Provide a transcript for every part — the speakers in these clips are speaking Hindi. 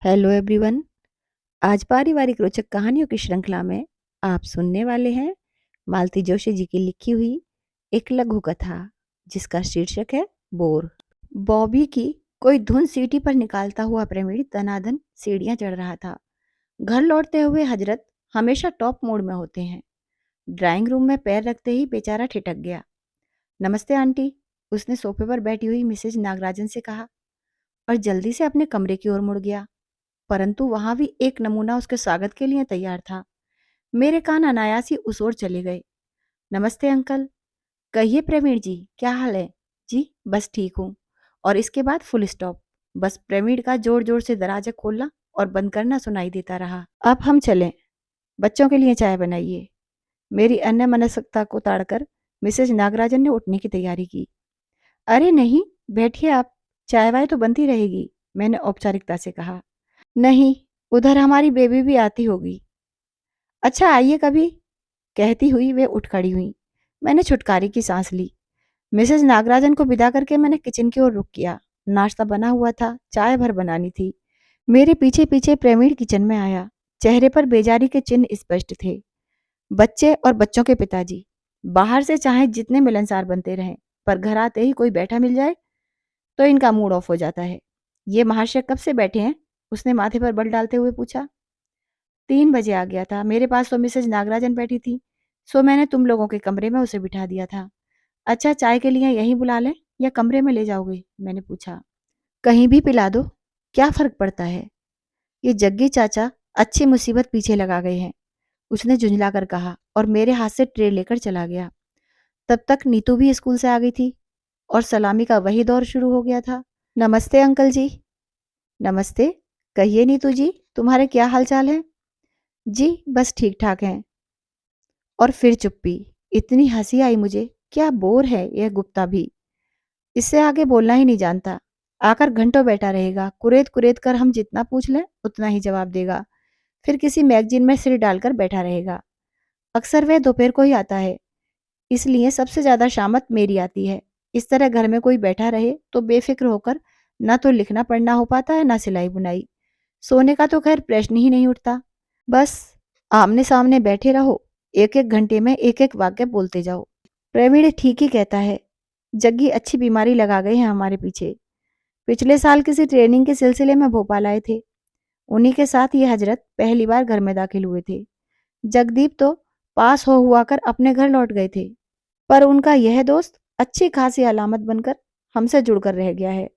Hello everyone. आज पारिवारिक रोचक कहानियों की श्रृंखला में आप सुनने वाले हैं मालती जोशी जी की लिखी हुई एक लघु कथा जिसका शीर्षक है बोर। बॉबी की कोई धुन सीटी पर निकालता हुआ प्रवीण दनादन सीढ़ियां चढ़ रहा था। घर लौटते हुए हजरत हमेशा टॉप मोड में होते हैं। ड्राइंग रूम में पैर रखते ही बेचारा ठिठक गया। नमस्ते आंटी, उसने सोफे पर बैठी हुई मिसेज नागराजन से कहा और जल्दी से अपने कमरे की ओर मुड़ गया। परंतु वहां भी एक नमूना उसके स्वागत के लिए तैयार था। मेरे कान अनायास ही उस ओर चले गए। नमस्ते अंकल। कहिए प्रवीण जी, क्या हाल है? जी बस ठीक हूँ। और इसके बाद फुल स्टॉप। बस प्रवीण का जोर जोर से दरवाजा खोलना और बंद करना सुनाई देता रहा। अब हम चलें, बच्चों के लिए चाय बनाइए। मेरी अन्य मनस्कता को ताड़कर मिसेज नागराजन ने उठने की तैयारी की। अरे नहीं, बैठिए आप, चाय वाय तो बनती रहेगी, मैंने औपचारिकता से कहा। नहीं, उधर हमारी बेबी भी आती होगी। अच्छा आइए कभी, कहती हुई वे उठ खड़ी हुई। मैंने छुटकारे की सांस ली। मिसेज नागराजन को विदा करके मैंने किचन की ओर रुख किया। नाश्ता बना हुआ था, चाय भर बनानी थी। मेरे पीछे पीछे प्रवीण किचन में आया। चेहरे पर बेजारी के चिन्ह स्पष्ट थे। बच्चे और बच्चों के पिताजी बाहर से चाहे जितने मिलनसार बनते रहें, पर घर आते ही कोई बैठा मिल जाए तो इनका मूड ऑफ हो जाता है। ये महाशय कब से बैठे हैं? उसने माथे पर बल डालते हुए पूछा। 3 बजे आ गया था। मेरे पास तो मिसेज नागराजन बैठी थी, सो मैंने तुम लोगों के कमरे में उसे बिठा दिया था। अच्छा, चाय के लिए यहीं बुला लें या कमरे में ले जाओगे? मैंने पूछा। कहीं भी पिला दो, क्या फर्क पड़ता है? ये जग्गी चाचा अच्छी मुसीबत पीछे लगा गए हैं, उसने झुंझलाकर कहा और मेरे हाथ से ट्रे लेकर चला गया। तब तक नीतू भी स्कूल से आ गई थी और सलामी का वही दौर शुरू हो गया था। नमस्ते अंकल जी। नमस्ते। कहिए नीतू जी, तुम्हारे क्या हाल चाल है? जी बस ठीक ठाक हैं। और फिर चुप्पी। इतनी हंसी आई मुझे। क्या बोर है यह गुप्ता भी, इससे आगे बोलना ही नहीं जानता। आकर घंटों बैठा रहेगा, कुरेद कुरेद कर हम जितना पूछ लें उतना ही जवाब देगा। फिर किसी मैगजीन में सिर डालकर बैठा रहेगा। अक्सर वह दोपहर को ही आता है, इसलिए सबसे ज्यादा शामत मेरी आती है। इस तरह घर में कोई बैठा रहे तो बेफिक्र होकर ना तो लिखना पढ़ना हो पाता है ना सिलाई बुनाई। सोने का तो खैर प्रश्न ही नहीं उठता। बस आमने सामने बैठे रहो, एक एक घंटे में एक एक वाक्य बोलते जाओ। प्रवीण ठीक ही कहता है। जग्गी अच्छी बीमारी लगा गए हैं हमारे पीछे। पिछले साल किसी ट्रेनिंग के सिलसिले में भोपाल आए थे। उन्हीं के साथ ये हजरत पहली बार घर में दाखिल हुए थे। जगदीप तो पास हो हुआ कर अपने घर लौट गए थे, पर उनका यह दोस्त अच्छी खासी अलामत बनकर हमसे जुड़कर रह गया है।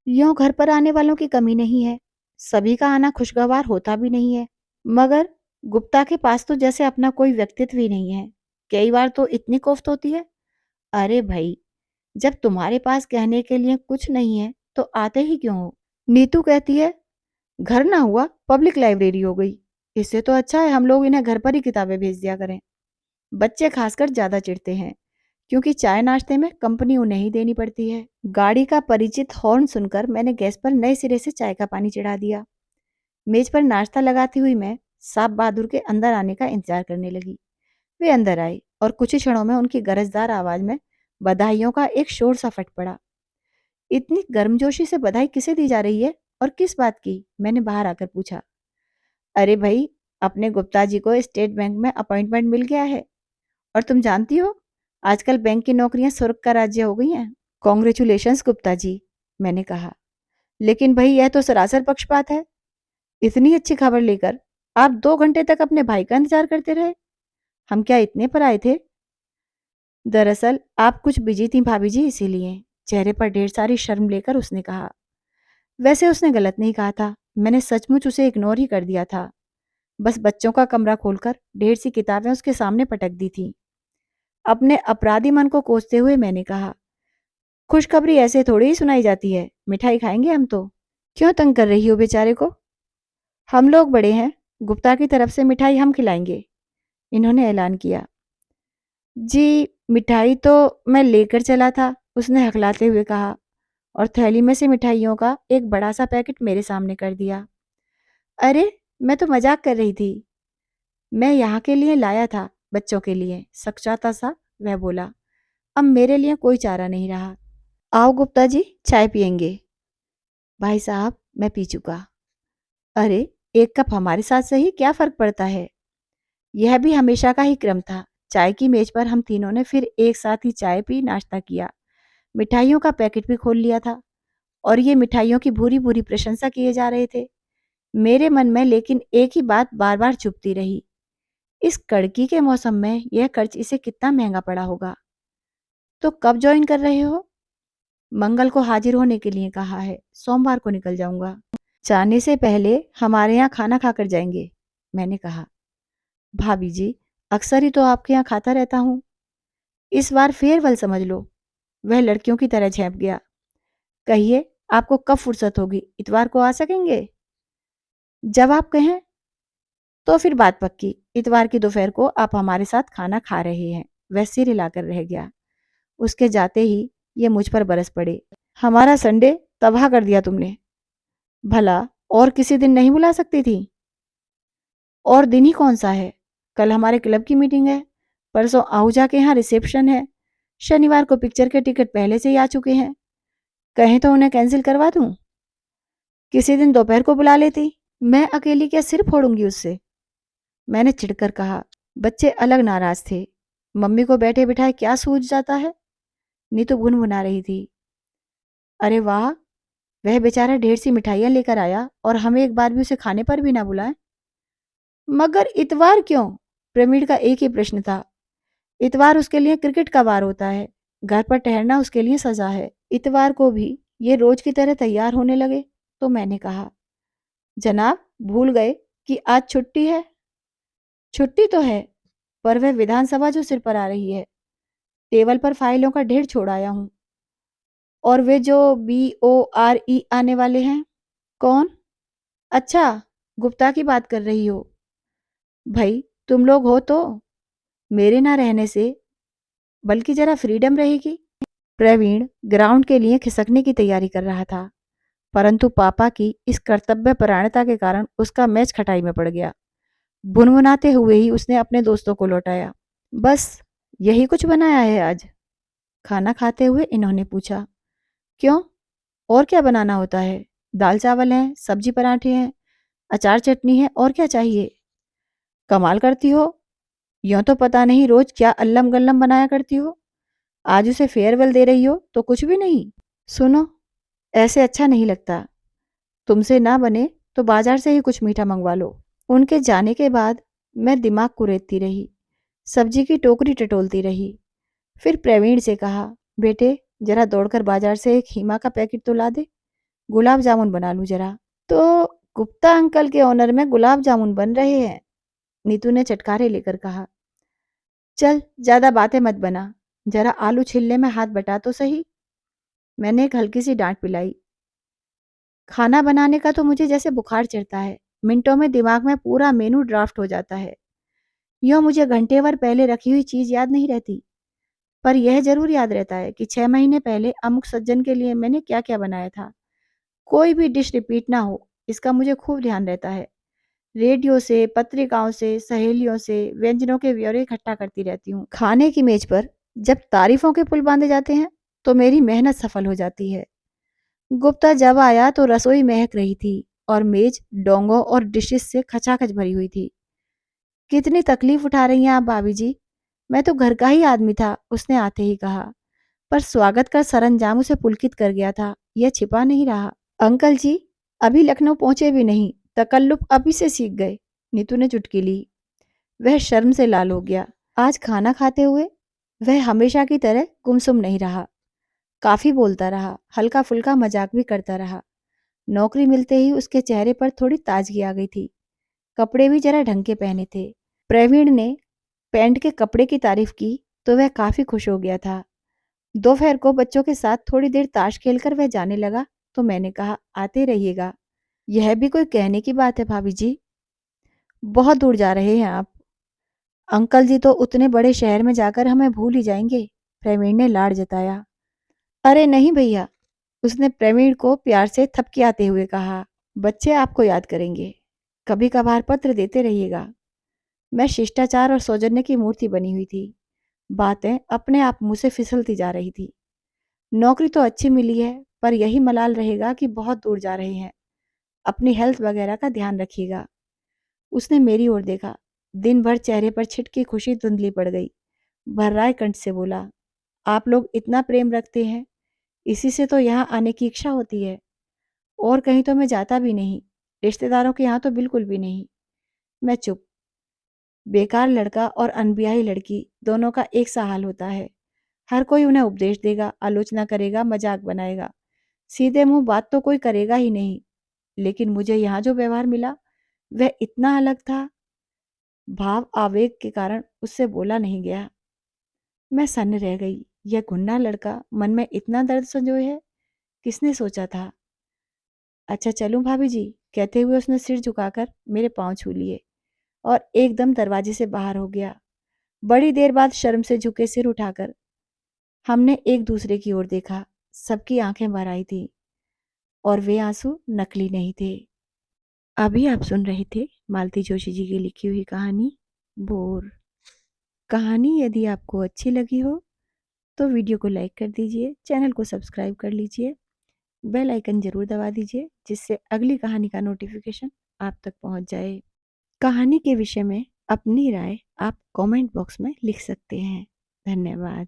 यूं घर पर आने वालों की कमी नहीं है, सभी का आना खुशगवार होता भी नहीं है, मगर गुप्ता के पास तो जैसे अपना कोई व्यक्तित्व ही नहीं है। कई बार तो इतनी कोफ्त होती है। अरे भाई, जब तुम्हारे पास कहने के लिए कुछ नहीं है तो आते ही क्यों हो? नीतू कहती है घर ना हुआ पब्लिक लाइब्रेरी हो गई। इससे तो अच्छा है हम लोग इन्हें घर पर ही किताबें भेज दिया करें। बच्चे खासकर ज्यादा चिढ़ते हैं, क्योंकि चाय नाश्ते में कंपनी उन्हें ही देनी पड़ती है। गाड़ी का परिचित हॉर्न सुनकर मैंने गैस पर नए सिरे से चाय का पानी चढ़ा दिया। मेज पर नाश्ता लगाती हुई मैं साहब बहादुर के अंदर आने का इंतजार करने लगी। वे अंदर आए और कुछ ही क्षणों में उनकी गरजदार आवाज में बधाइयों का एक शोर सा फट पड़ा। इतनी गर्मजोशी से बधाई किसे दी जा रही है और किस बात की? मैंने बाहर आकर पूछा। अरे भाई, अपने गुप्ता जी को स्टेट बैंक में अपॉइंटमेंट मिल गया है, और तुम जानती हो आजकल बैंक की नौकरियां स्वर्ग का राज्य हो गई हैं। कॉन्ग्रेचुलेशंस गुप्ता जी, मैंने कहा। लेकिन भाई यह तो सरासर पक्षपात है। इतनी अच्छी खबर लेकर आप 2 घंटे तक अपने भाई का इंतजार करते रहे। हम क्या इतने पर आए थे? दरअसल आप कुछ बिजी थी भाभी जी, इसीलिए। चेहरे पर ढेर सारी शर्म लेकर उसने कहा। वैसे उसने गलत नहीं कहा था, मैंने सचमुच उसे इग्नोर ही कर दिया था। बस बच्चों का कमरा खोलकर ढेर सी किताबें उसके सामने पटक दी थी। अपने अपराधी मन को कोसते हुए मैंने कहा, खुशखबरी ऐसे थोड़ी ही सुनाई जाती है। मिठाई खाएंगे हम तो। क्यों तंग कर रही हो बेचारे को? हम लोग बड़े हैं, गुप्ता की तरफ से मिठाई हम खिलाएंगे, इन्होंने ऐलान किया। जी, मिठाई तो मैं लेकर चला था, उसने हकलाते हुए कहा और थैली में से मिठाइयों का एक बड़ा सा पैकेट मेरे सामने कर दिया। अरे, मैं तो मजाक कर रही थी। मैं यहाँ के लिए लाया था, बच्चों के लिए, सकचाता सा वह बोला। अब मेरे लिए कोई चारा नहीं रहा। आओ गुप्ता जी, चाय पियेंगे? भाई साहब, मैं पी चुका। अरे, एक कप हमारे साथ सही, क्या फ़र्क पड़ता है? यह भी हमेशा का ही क्रम था। चाय की मेज़ पर हम तीनों ने फिर एक साथ ही चाय पी, नाश्ता किया। मिठाइयों का पैकेट भी खोल लिया था और ये मिठाइयों की भूरी-भूरी प्रशंसा किए जा रहे थे। मेरे मन में लेकिन एक ही बात बार-बार चुभती रही। इस कड़की के मौसम में यह खर्च इसे कितना महँगा पड़ा होगा। तो कब जॉइन कर रहे हो? मंगल को हाजिर होने के लिए कहा है। सोमवार को निकल जाऊँगा। जाने से पहले हमारे यहाँ खाना खाकर जाएँगे, मैंने कहा। भाभी जी, अक्सर ही तो आपके यहाँ खाता रहता हूँ। इस बार फेयरवेल समझ लो। वह लड़कियों की तरह झेंप गया। कहिए, आपको कब फुर्सत होगी? इतवार को आ सकेंगे? जब आप कहें। तो फिर बात पक्की। इतवार की दोपहर को आप हमारे साथ खाना खा रहे हैं। वह सिर हिलाकर रह गया। उसके जाते ही ये मुझ पर बरस पड़े। हमारा संडे तबाह कर दिया तुमने। भला और किसी दिन नहीं बुला सकती थी? और दिन ही कौन सा है? कल हमारे क्लब की मीटिंग है। परसों आहूजा के यहाँ रिसेप्शन है। शनिवार को पिक्चर के टिकट पहले से ही आ चुके हैं। कहें तो उन्हें कैंसिल करवा दूं? किसी दिन दोपहर को बुला लेती। मैं अकेली क्या सिर फोड़ूंगी उससे? मैंने चिढ़कर कहा। बच्चे अलग नाराज थे। मम्मी को बैठे बिठाए क्या सूझ जाता है? नीतू भुनभुना रही थी। अरे वाह, वह बेचारा ढेर सी मिठाइयाँ लेकर आया और हमें एक बार भी उसे खाने पर भी ना बुलाए। मगर इतवार क्यों? प्रवीण का एक ही प्रश्न था। इतवार उसके लिए क्रिकेट का वार होता है। घर पर ठहरना उसके लिए सजा है। इतवार को भी ये रोज की तरह तैयार होने लगे तो मैंने कहा, जनाब भूल गए कि आज छुट्टी है। छुट्टी तो है, पर वह विधानसभा जो सिर पर आ रही है। टेबल पर फाइलों का ढेर छोड़ आया हूँ। और वे जो BORE आने वाले हैं। कौन? अच्छा, गुप्ता की बात कर रही हो। भाई तुम लोग हो तो मेरे ना रहने से बल्कि जरा फ्रीडम रहेगी। प्रवीण ग्राउंड के लिए खिसकने की तैयारी कर रहा था, परंतु पापा की इस कर्तव्यपरायणता के कारण उसका मैच खटाई में पड़ गया। भुनभुनाते हुए ही उसने अपने दोस्तों को लौटाया। बस यही कुछ बनाया है आज? खाना खाते हुए इन्होंने पूछा। क्यों, और क्या बनाना होता है? दाल चावल है, सब्जी पराठे हैं, अचार चटनी है, और क्या चाहिए? कमाल करती हो। यूं तो पता नहीं रोज क्या अल्लम गल्लम बनाया करती हो। आज उसे फेयरवेल दे रही हो तो कुछ भी नहीं। सुनो, ऐसे अच्छा नहीं लगता। तुमसे ना बने तो बाजार से ही कुछ मीठा मंगवा लो। उनके जाने के बाद मैं दिमाग कुरेदती रही, सब्जी की टोकरी टटोलती रही। फिर प्रवीण से कहा, बेटे जरा दौड़कर बाजार से एक हीमा का पैकेट तो ला दे, गुलाब जामुन बना लूं जरा। तो गुप्ता अंकल के ऑनर में गुलाब जामुन बन रहे हैं, नीतू ने चटकारे लेकर कहा। चल ज्यादा बातें मत बना, जरा आलू छिलने में हाथ बटा तो सही। मैंने एक हल्की सी डांट पिलाई। खाना बनाने का तो मुझे जैसे बुखार चढ़ता है। मिनटों में दिमाग में पूरा मेनू ड्राफ्ट हो जाता है। यूँ मुझे घंटे भर पहले रखी हुई चीज याद नहीं रहती, पर यह जरूर याद रहता है कि 6 महीने पहले अमुक सज्जन के लिए मैंने क्या क्या बनाया था। कोई भी डिश रिपीट ना हो, इसका मुझे खूब ध्यान रहता है। रेडियो से, पत्रिकाओं से, सहेलियों से व्यंजनों के ब्यौरे इकट्ठा करती रहती हूँ। खाने की मेज पर जब तारीफों के पुल बांधे जाते हैं तो मेरी मेहनत सफल हो जाती है। गुप्ता जब आया तो रसोई महक रही थी और मेज डोंगों और डिशेस से खचाखच भरी हुई थी। कितनी तकलीफ उठा रही हैं आप भाभी जी? मैं तो घर का ही आदमी था, उसने आते ही कहा। पर स्वागत का सरंजाम उसे पुलकित कर गया था, यह छिपा नहीं रहा। अंकल जी अभी लखनऊ पहुंचे भी नहीं, तकल्लुफ अभी से सीख गए, नीतू ने चुटकी ली। वह शर्म से लाल हो गया। आज खाना खाते हुए वह हमेशा की तरह गुमसुम नहीं रहा। काफी बोलता रहा, हल्का फुल्का मजाक भी करता रहा। नौकरी मिलते ही उसके चेहरे पर थोड़ी ताजगी आ गई थी। कपड़े भी जरा ढंग के पहने थे। प्रवीण ने पैंट के कपड़े की तारीफ की तो वह काफी खुश हो गया था। दोपहर को बच्चों के साथ थोड़ी देर ताश खेलकर वह जाने लगा तो मैंने कहा, आते रहिएगा। यह भी कोई कहने की बात है भाभी जी? बहुत दूर जा रहे हैं आप। अंकल जी तो उतने बड़े शहर में जाकर हमें भूल ही जाएंगे, प्रवीण ने लाड़ जताया। अरे नहीं भैया, उसने प्रवीण को प्यार से थपकियाते हुए कहा। बच्चे आपको याद करेंगे, कभी कभार पत्र देते रहिएगा। मैं शिष्टाचार और सौजन्य की मूर्ति बनी हुई थी। बातें अपने आप मुंह से फिसलती जा रही थी। नौकरी तो अच्छी मिली है, पर यही मलाल रहेगा कि बहुत दूर जा रहे हैं। अपनी हेल्थ वगैरह का ध्यान रखिएगा। उसने मेरी ओर देखा। दिन भर चेहरे पर छिटकी खुशी धुंधली पड़ गई। भर्राए कंठ से बोला, आप लोग इतना प्रेम रखते हैं, इसी से तो यहाँ आने की इच्छा होती है। और कहीं तो मैं जाता भी नहीं, रिश्तेदारों के यहाँ तो बिल्कुल भी नहीं। मैं चुप। बेकार लड़का और अनब्याही लड़की दोनों का एक सा हाल होता है। हर कोई उन्हें उपदेश देगा, आलोचना करेगा, मजाक बनाएगा। सीधे मुंह बात तो कोई करेगा ही नहीं। लेकिन मुझे यहाँ जो व्यवहार मिला वह इतना अलग था, भाव आवेग के कारण उससे बोला नहीं गया। मैं सन्न रह गई। यह गुन्ना लड़का मन में इतना दर्द संजोए है, किसने सोचा था। अच्छा चलूं भाभी जी, कहते हुए उसने सिर झुकाकर मेरे पांव छू लिए और एकदम दरवाजे से बाहर हो गया। बड़ी देर बाद शर्म से झुके सिर उठाकर हमने एक दूसरे की ओर देखा। सबकी आंखें भर आई थी और वे आंसू नकली नहीं थे। अभी आप सुन रहे थे मालती जोशी जी की लिखी हुई कहानी बोर। कहानी यदि आपको अच्छी लगी हो तो वीडियो को लाइक कर दीजिए, चैनल को सब्सक्राइब कर लीजिए, बेल आइकन जरूर दबा दीजिए जिससे अगली कहानी का नोटिफिकेशन आप तक पहुंच जाए। कहानी के विषय में अपनी राय आप कमेंट बॉक्स में लिख सकते हैं। धन्यवाद।